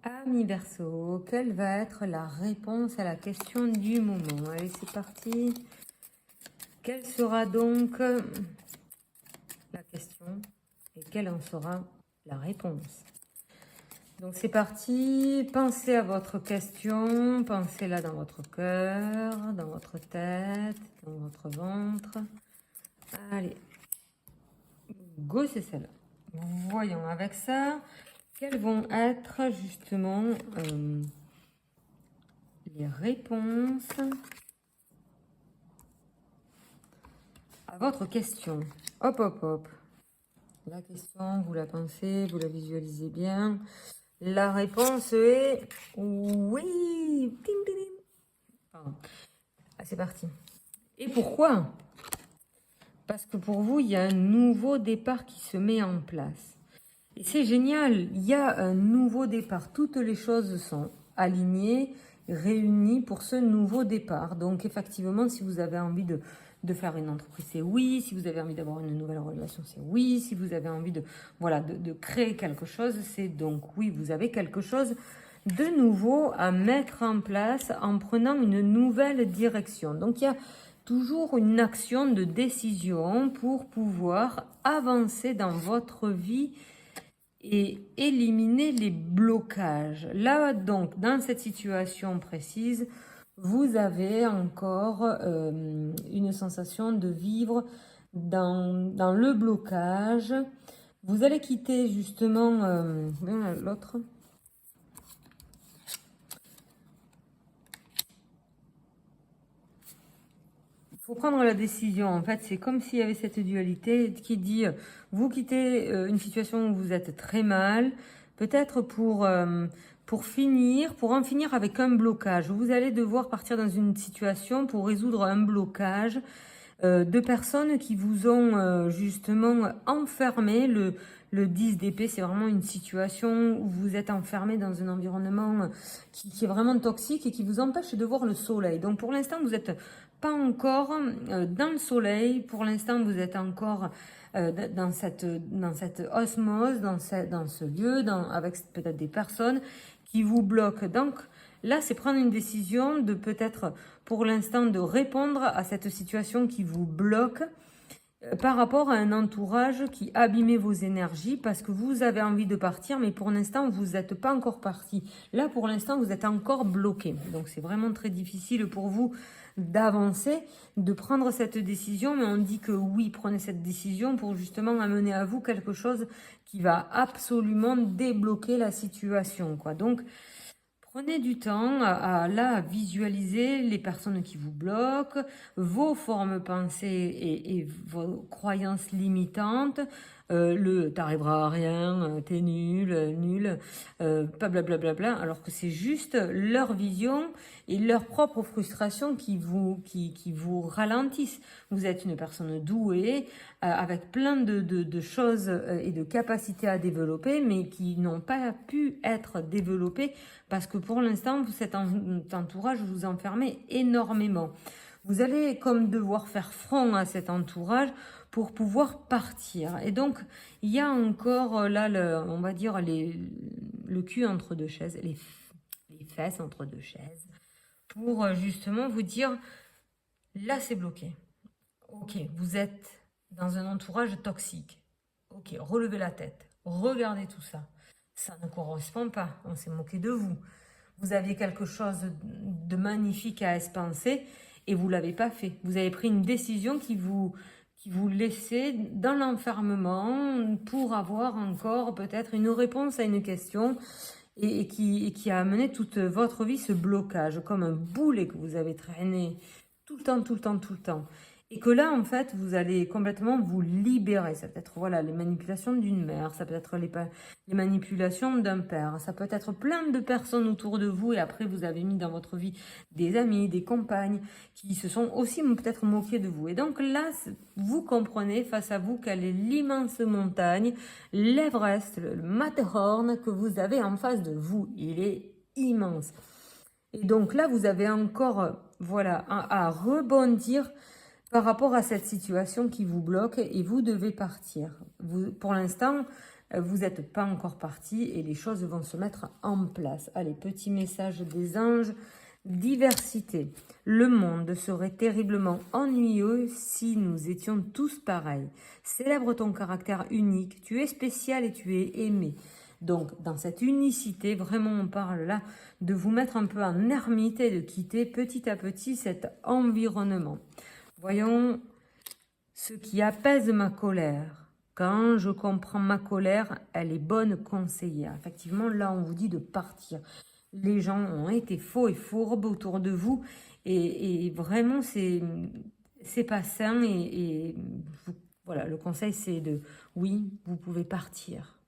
Ami Verseau, quelle va être la réponse à la question du moment? Allez, c'est parti. Quelle sera donc la question et quelle en sera la réponse? Donc c'est parti, pensez à votre question, pensez-la dans votre cœur, dans votre tête, dans votre ventre. Allez, go, c'est celle-là. Voyons avec ça, quelles vont être justement les réponses à votre question. Hop, hop, hop. La question, vous la pensez, vous la visualisez bien. La réponse est oui. Ding, ding, ding. Pardon. Ah, c'est parti. Et pourquoi? Parce que pour vous, il y a un nouveau départ qui se met en place. Et c'est génial, il y a un nouveau départ. Toutes les choses sont alignées, réunies pour ce nouveau départ. Donc effectivement, si vous avez envie de faire une entreprise, c'est oui. Si vous avez envie d'avoir une nouvelle relation, c'est oui. Si vous avez envie de créer quelque chose, c'est donc oui. Vous avez quelque chose de nouveau à mettre en place en prenant une nouvelle direction. Donc il y a toujours une action de décision pour pouvoir avancer dans votre vie et éliminer les blocages. Là, donc, dans cette situation précise, vous avez encore une sensation de vivre dans le blocage. Vous allez quitter justement l'autre. Il faut prendre la décision. En fait, c'est comme s'il y avait cette dualité qui dit vous quittez une situation où vous êtes très mal, peut-être pour en finir avec un blocage. Vous allez devoir partir dans une situation pour résoudre un blocage de personnes qui vous ont justement enfermé. Le 10 d'épée, c'est vraiment une situation où vous êtes enfermé dans un environnement qui est vraiment toxique et qui vous empêche de voir le soleil. Donc pour l'instant, vous n'êtes pas encore dans le soleil. Pour l'instant, vous êtes encore dans cette osmose, dans ce lieu, avec peut-être des personnes qui vous bloquent. Donc là, c'est prendre une décision de peut-être, pour l'instant, de répondre à cette situation qui vous bloque par rapport à un entourage qui abîmait vos énergies parce que vous avez envie de partir, mais pour l'instant, vous n'êtes pas encore parti. Là, pour l'instant, vous êtes encore bloqué. Donc, c'est vraiment très difficile pour vous d'avancer, de prendre cette décision, mais on dit que oui, prenez cette décision pour justement amener à vous quelque chose qui va absolument débloquer la situation, quoi. Donc, prenez du temps à visualiser les personnes qui vous bloquent, vos formes pensées et vos croyances limitantes. T'arriveras à rien, t'es nul, pas blablabla, alors que c'est juste leur vision et leur propre frustration qui vous ralentissent. Vous êtes une personne douée, avec plein de choses et de capacités à développer, mais qui n'ont pas pu être développées parce que pour l'instant, cet entourage vous enfermez énormément. Vous allez comme devoir faire front à cet entourage pour pouvoir partir. Et donc, il y a encore là, on va dire, le cul entre deux chaises, les fesses entre deux chaises, pour justement vous dire, là c'est bloqué. Ok, vous êtes dans un entourage toxique. Ok, relevez la tête, regardez tout ça. Ça ne correspond pas, on s'est moqué de vous. Vous aviez quelque chose de magnifique à expanser et vous ne l'avez pas fait. Vous avez pris une décision qui vous laissait dans l'enfermement pour avoir encore peut-être une réponse à une question et qui a amené toute votre vie ce blocage, comme un boulet que vous avez traîné tout le temps, tout le temps, tout le temps. Et que là, en fait, vous allez complètement vous libérer. Ça peut être voilà, les manipulations d'une mère, ça peut être les manipulations d'un père, ça peut être plein de personnes autour de vous. Et après, vous avez mis dans votre vie des amis, des compagnes qui se sont aussi peut-être moqués de vous. Et donc là, vous comprenez face à vous quelle est l'immense montagne, l'Everest, le Matterhorn que vous avez en face de vous. Il est immense. Et donc là, vous avez encore voilà, à rebondir par rapport à cette situation qui vous bloque et vous devez partir. Pour l'instant, vous n'êtes pas encore parti et les choses vont se mettre en place. Allez, petit message des anges. Diversité. Le monde serait terriblement ennuyeux si nous étions tous pareils. Célèbre ton caractère unique. Tu es spécial et tu es aimé. Donc, dans cette unicité, vraiment, on parle là de vous mettre un peu en ermite et de quitter petit à petit cet environnement. Voyons ce qui apaise ma colère. Quand je comprends ma colère, elle est bonne conseillère. Effectivement, là, on vous dit de partir. Les gens ont été faux et fourbes autour de vous et vraiment, c'est pas sain et voilà, le conseil, c'est de, oui, vous pouvez partir.